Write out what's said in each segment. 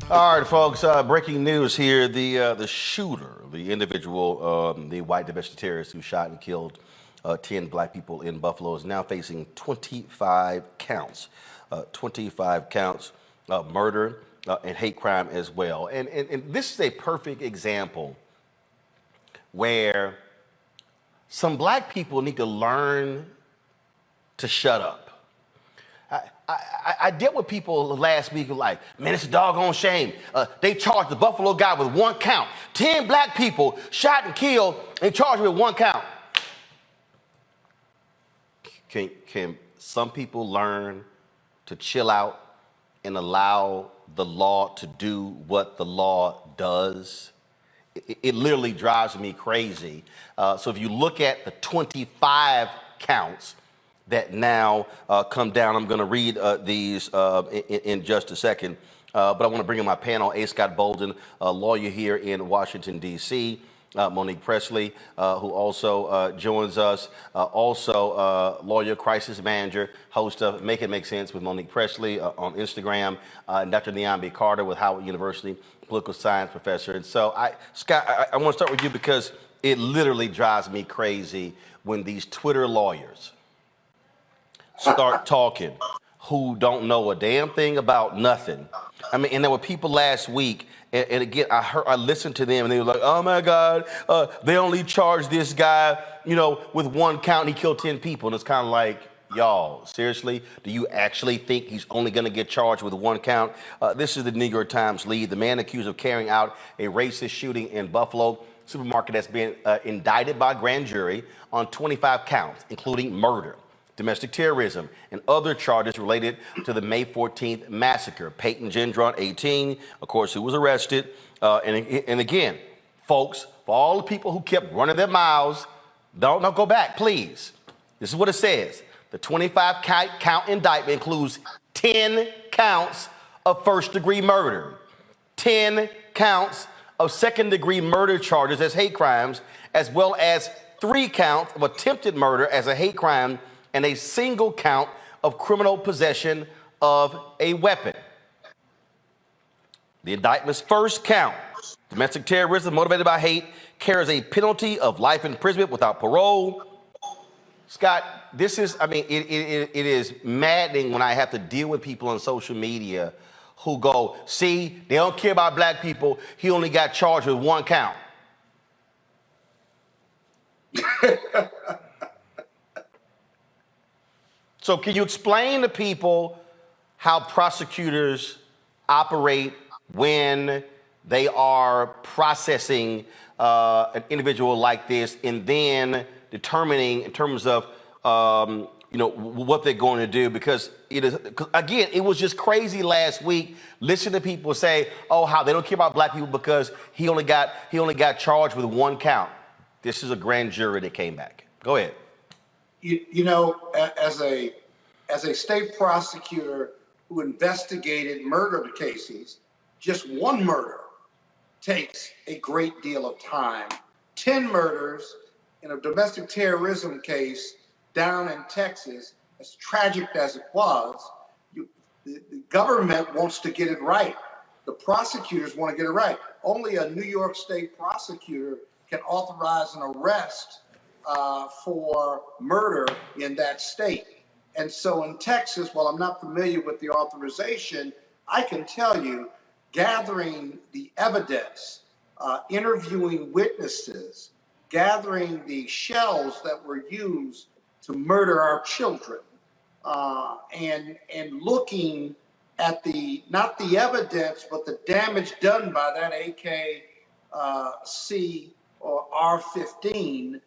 All right, folks. Breaking news here: the shooter, the individual, the white domestic terrorist who shot and killed 10 black people in Buffalo, is now facing 25 counts, 25 counts of murder and hate crime as well. And this is a perfect example where some black people need to learn to shut up. I dealt with people last week who were like, man, it's a doggone shame. They charged the Buffalo guy with one count. 10 black people shot and killed and charged with one count. Can some people learn to chill out and allow the law to do what the law does? It literally drives me crazy. So if you look at the 25 counts that now come down. I'm going to read these in just a second, but I want to bring in my panel, A. Scott Bolden, a lawyer here in Washington, D.C., Monique Presley, who also joins us, also lawyer, crisis manager, host of Make It Make Sense with Monique Presley on Instagram, Dr. Niambi Carter with Howard University, political science professor. And so, Scott, I want to start with you because it literally drives me crazy when these Twitter lawyers start talking who don't know a damn thing about nothing. I mean, and there were people last week, and again, I listened to them, and they were like, "Oh my God, they only charged this guy, with one count, and he killed 10 people." And it's kind of like, y'all, seriously, do you actually think he's only going to get charged with one count? This is the New York Times lead. The man accused of carrying out a racist shooting in Buffalo supermarket has been indicted by a grand jury on 25 counts, including murder, domestic terrorism, and other charges related to the May 14th massacre. Payton Gendron, 18, of course, who was arrested. And again, folks, for all the people who kept running their mouths, don't go back, please. This is what it says. The 25 count indictment includes 10 counts of first-degree murder, 10 counts of second-degree murder charges as hate crimes, as well as 3 counts of attempted murder as a hate crime, and a single count of criminal possession of a weapon. The indictment's first count, domestic terrorism motivated by hate, carries a penalty of life imprisonment without parole. Scott, this is, it is maddening when I have to deal with people on social media who go, see, they don't care about black people. He only got charged with one count. So can you explain to people how prosecutors operate when they are processing an individual like this and then determining in terms of what they're going to do? Because again, it was just crazy last week listening to people say, oh, how they don't care about black people because he only got charged with one count. This is a grand jury that came back. Go ahead. As a state prosecutor who investigated murder cases, just one murder takes a great deal of time. 10 murders in a domestic terrorism case down in Texas, as tragic as it was, the government wants to get it right. The prosecutors want to get it right. Only a New York State prosecutor can authorize an arrest for murder in that state. And so in Texas, while I'm not familiar with the authorization, I can tell you, gathering the evidence, interviewing witnesses, gathering the shells that were used to murder our children, and looking at not the evidence, but the damage done by that AKC or R-15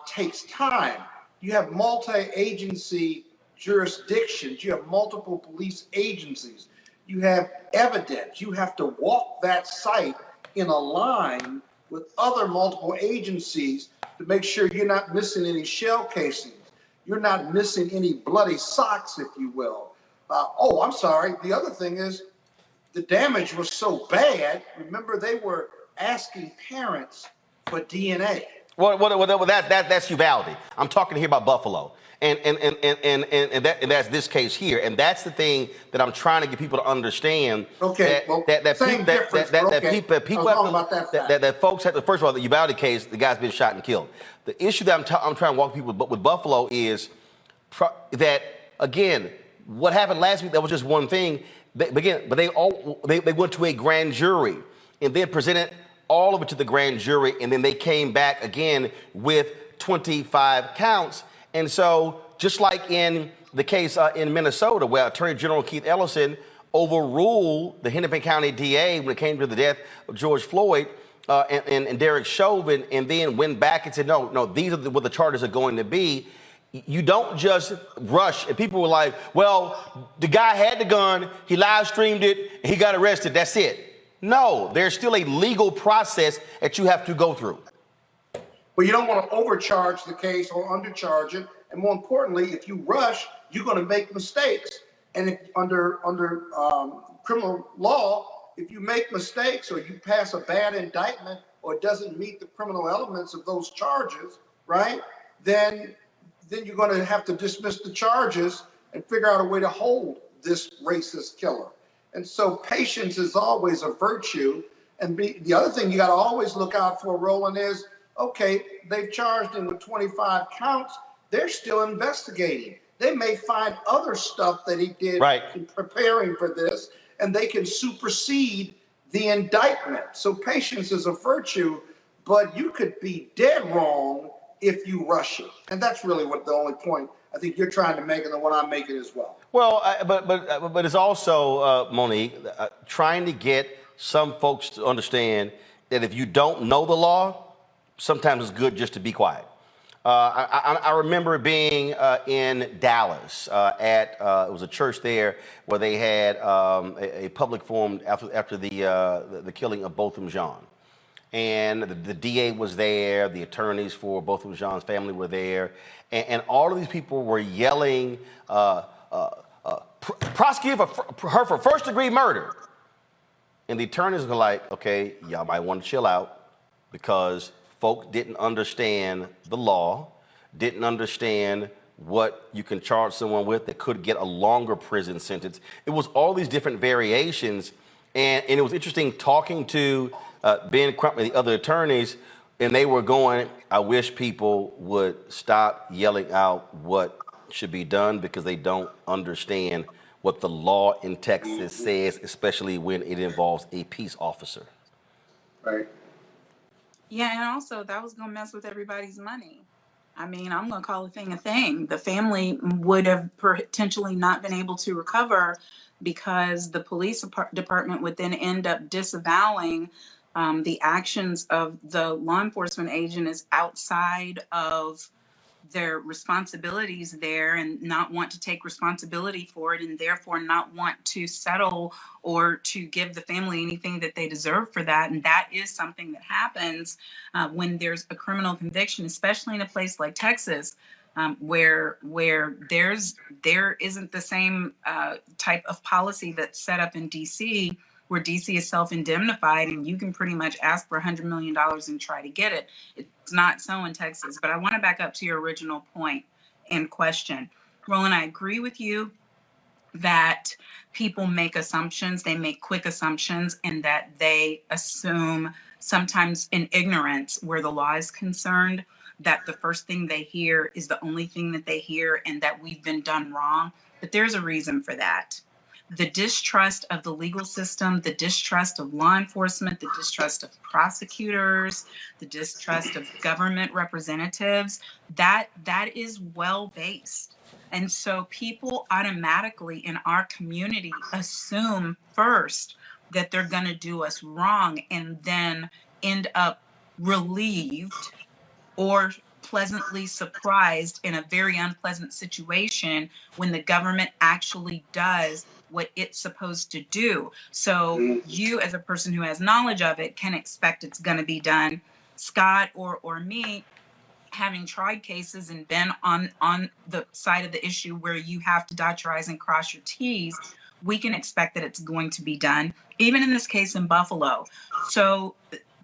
takes time. You have multi-agency jurisdictions. You have multiple police agencies. You have evidence. You have to walk that site in a line with other multiple agencies to make sure you're not missing any shell casings. You're not missing any bloody socks, if you will. I'm sorry. The other thing is the damage was so bad. Remember, they were asking parents for DNA. That's Uvalde. I'm talking here about Buffalo, and that's this case here, and that's the thing that I'm trying to get people to understand. Okay, well, same difference, but okay. I was talking about that fact. That folks have to, first of all, the Uvalde case, the guy's been shot and killed. The issue that I'm trying to walk people with Buffalo is that, again, what happened last week, that was just one thing. But they went to a grand jury and then presented all of it to the grand jury, and then they came back again with 25 counts. And so, just like in the case in Minnesota, where Attorney General Keith Ellison overruled the Hennepin County DA when it came to the death of George Floyd and Derek Chauvin, and then went back and said, no, these are what the charges are going to be. You don't just rush. And people were like, well, the guy had the gun, he live streamed it, and he got arrested, that's it. No, there's still a legal process that you have to go through. Well, you don't want to overcharge the case or undercharge it. And more importantly, if you rush, you're going to make mistakes. And if under criminal law, if you make mistakes or you pass a bad indictment or it doesn't meet the criminal elements of those charges, right, then you're going to have to dismiss the charges and figure out a way to hold this racist killer. And so patience is always a virtue. And the other thing you got to always look out for, Roland, is, okay, they've charged him with 25 counts. They're still investigating. They may find other stuff that he did in preparing for this, and they can supersede the indictment. So patience is a virtue, but you could be dead wrong if you rush it. And that's really what the only point I think you're trying to make, and the one I'm making as well. Well, but it's also, Monique, trying to get some folks to understand that if you don't know the law, sometimes it's good just to be quiet. I remember being in Dallas at it was a church there where they had a public forum after the killing of Botham Jean. And the DA was there, the attorneys for Botham Jean's family were there, and all of these people were yelling, prosecute her for first-degree murder. And the attorneys were like, okay, y'all might want to chill out, because folk didn't understand the law, didn't understand what you can charge someone with that could get a longer prison sentence. It was all these different variations, and it was interesting talking to Ben Crump and the other attorneys, and they were going, I wish people would stop yelling out what should be done, because they don't understand what the law in Texas says, especially when it involves a peace officer. Right. Yeah, and also that was going to mess with everybody's money. I mean, I'm going to call a thing a thing. The family would have potentially not been able to recover, because the police department would then end up disavowing the actions of the law enforcement agent is outside of their responsibilities there, and not want to take responsibility for it, and therefore not want to settle or to give the family anything that they deserve for that. And that is something that happens when there's a criminal conviction, especially in a place like Texas, where there isn't the same type of policy that's set up in DC, where DC is self-indemnified and you can pretty much ask for $100 million and try to get it. It's not so in Texas. But I want to back up to your original point and question. Roland, I agree with you that people make assumptions, they make quick assumptions, and that they assume, sometimes in ignorance where the law is concerned, that the first thing they hear is the only thing that they hear, and that we've been done wrong. But there's a reason for that. The distrust of the legal system, the distrust of law enforcement, the distrust of prosecutors, the distrust of government representatives, that is well-based. And so people automatically in our community assume first that they're going to do us wrong, and then end up relieved or pleasantly surprised in a very unpleasant situation when the government actually does what it's supposed to do. So you, as a person who has knowledge of it, can expect it's going to be done. Scott or me, having tried cases and been on the side of the issue where you have to dot your I's and cross your T's, we can expect that it's going to be done, even in this case in Buffalo. So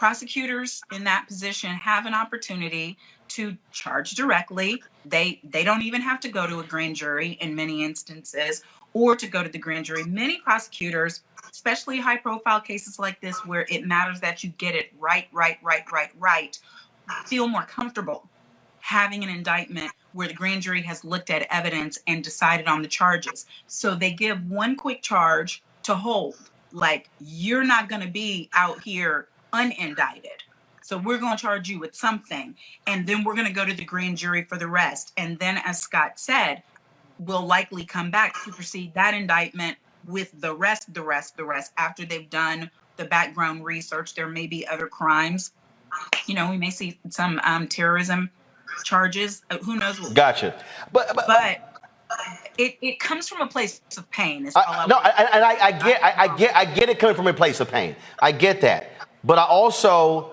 prosecutors in that position have an opportunity to charge directly. They don't even have to go to a grand jury in many instances, or to go to the grand jury. Many prosecutors, especially high profile cases like this, where it matters that you get it right, feel more comfortable having an indictment where the grand jury has looked at evidence and decided on the charges. So they give one quick charge to hold. Like, you're not going to be out here unindicted. So we're going to charge you with something. And then we're going to go to the grand jury for the rest. And then, as Scott said, we'll likely come back to proceed that indictment with the rest. After they've done the background research, there may be other crimes. You know, we may see some terrorism charges. Who knows what? Gotcha. But it comes from a place of pain. I get it coming from a place of pain. I get that. But I also,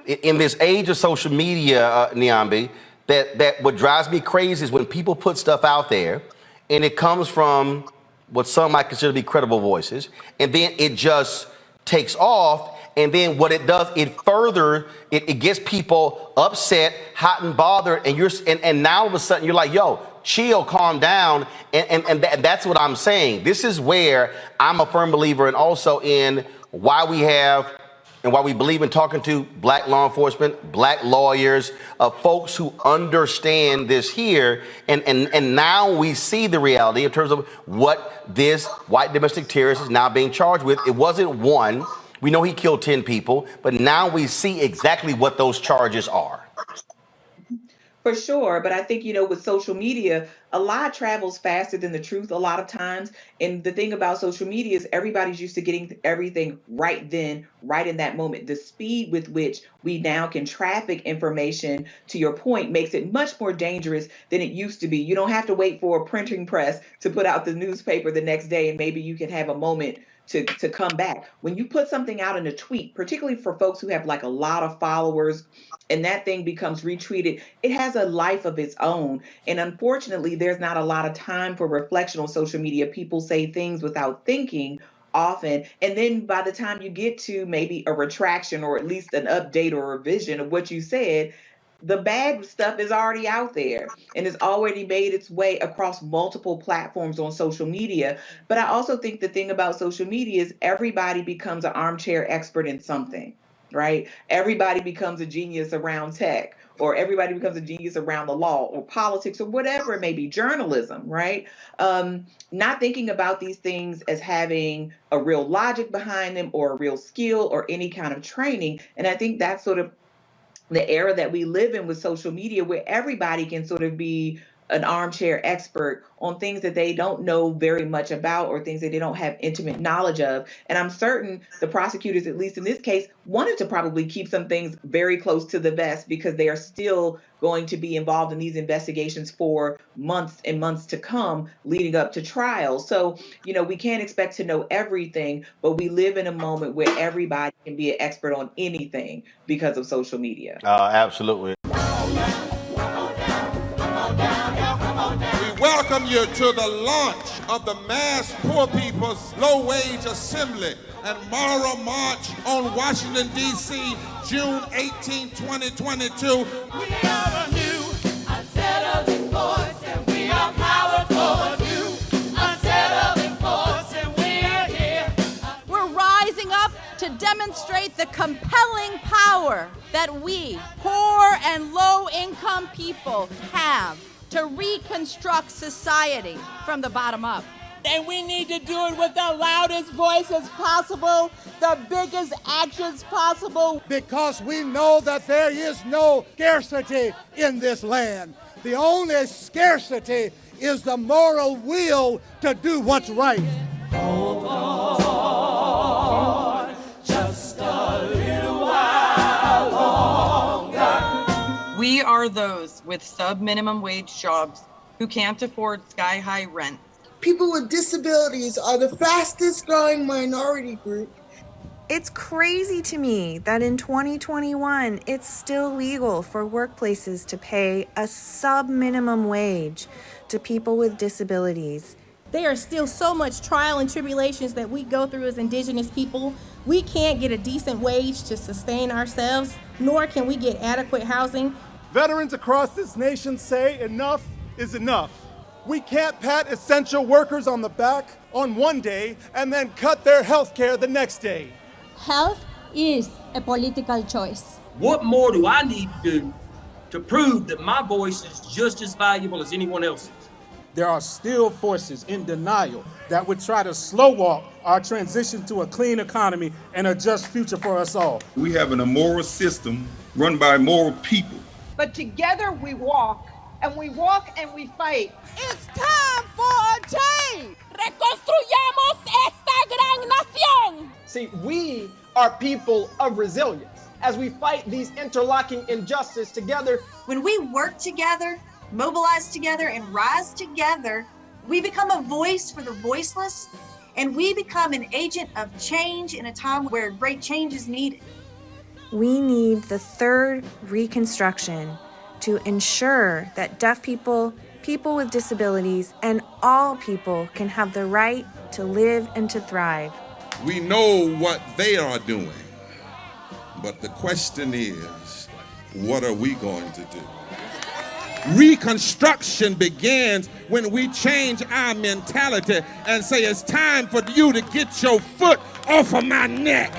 in this age of social media, Niambi, that what drives me crazy is when people put stuff out there and it comes from what some might consider to be credible voices, and then it just takes off. And then what it does, it gets people upset, hot and bothered, and now all of a sudden you're like, yo, chill, calm down, and that's what I'm saying. This is where I'm a firm believer, and also in why we believe in talking to black law enforcement, black lawyers, folks who understand this here, and now we see the reality in terms of what this white domestic terrorist is now being charged with. It wasn't one. We know he killed 10 people, but now we see exactly what those charges are. For sure. But I think, with social media, a lie travels faster than the truth a lot of times. And the thing about social media is everybody's used to getting everything right then, right in that moment. The speed with which we now can traffic information, to your point, makes it much more dangerous than it used to be. You don't have to wait for a printing press to put out the newspaper the next day, and maybe you can have a moment to come back. When you put something out in a tweet, particularly for folks who have like a lot of followers, and that thing becomes retweeted, it has a life of its own. And unfortunately, there's not a lot of time for reflection on social media. People say things without thinking often. And then by the time you get to maybe a retraction or at least an update or revision of what you said, the bad stuff is already out there and has already made its way across multiple platforms on social media. But I also think the thing about social media is everybody becomes an armchair expert in something, right? Everybody becomes a genius around tech, or everybody becomes a genius around the law or politics or whatever it may be, journalism, right? Not thinking about these things as having a real logic behind them or a real skill or any kind of training. And I think that's sort of the era that we live in with social media, where everybody can sort of be an armchair expert on things that they don't know very much about or things that they don't have intimate knowledge of. And I'm certain the prosecutors, at least in this case, wanted to probably keep some things very close to the vest because they are still going to be involved in these investigations for months and months to come leading up to trial. So, we can't expect to know everything, but we live in a moment where everybody can be an expert on anything because of social media. Absolutely. Welcome you to the launch of the Mass Poor People's Low Wage Assembly and Moral March on Washington, D.C., June 18, 2022. We are a new, unsettling force, and we are powerful. New, unsettling force, and we are here. We're rising up to demonstrate the compelling power that we, poor and low-income people, have to reconstruct society from the bottom up. And we need to do it with the loudest voices possible, the biggest actions possible. Because we know that there is no scarcity in this land. The only scarcity is the moral will to do what's right. Hold on, just a little while longer. We are those with sub-minimum wage jobs who can't afford sky-high rent. People with disabilities are the fastest growing minority group. It's crazy to me that in 2021, it's still legal for workplaces to pay a sub-minimum wage to people with disabilities. There are still so much trial and tribulations that we go through as indigenous people. We can't get a decent wage to sustain ourselves, nor can we get adequate housing. Veterans across this nation say enough is enough. We can't pat essential workers on the back on one day and then cut their health care the next day. Health is a political choice. What more do I need to do to prove that my voice is just as valuable as anyone else's? There are still forces in denial that would try to slow walk our transition to a clean economy and a just future for us all. We have an immoral system run by immoral people. But together we walk and we fight. It's time for a change. Reconstruyamos esta gran nación. See, we are people of resilience. As we fight these interlocking injustices together, when we work together, mobilize together, and rise together, we become a voice for the voiceless, and we become an agent of change in a time where great change is needed. We need the third Reconstruction to ensure that deaf people, people with disabilities, and all people can have the right to live and to thrive. We know what they are doing, but the question is, what are we going to do? Reconstruction begins when we change our mentality and say it's time for you to get your foot off of my neck.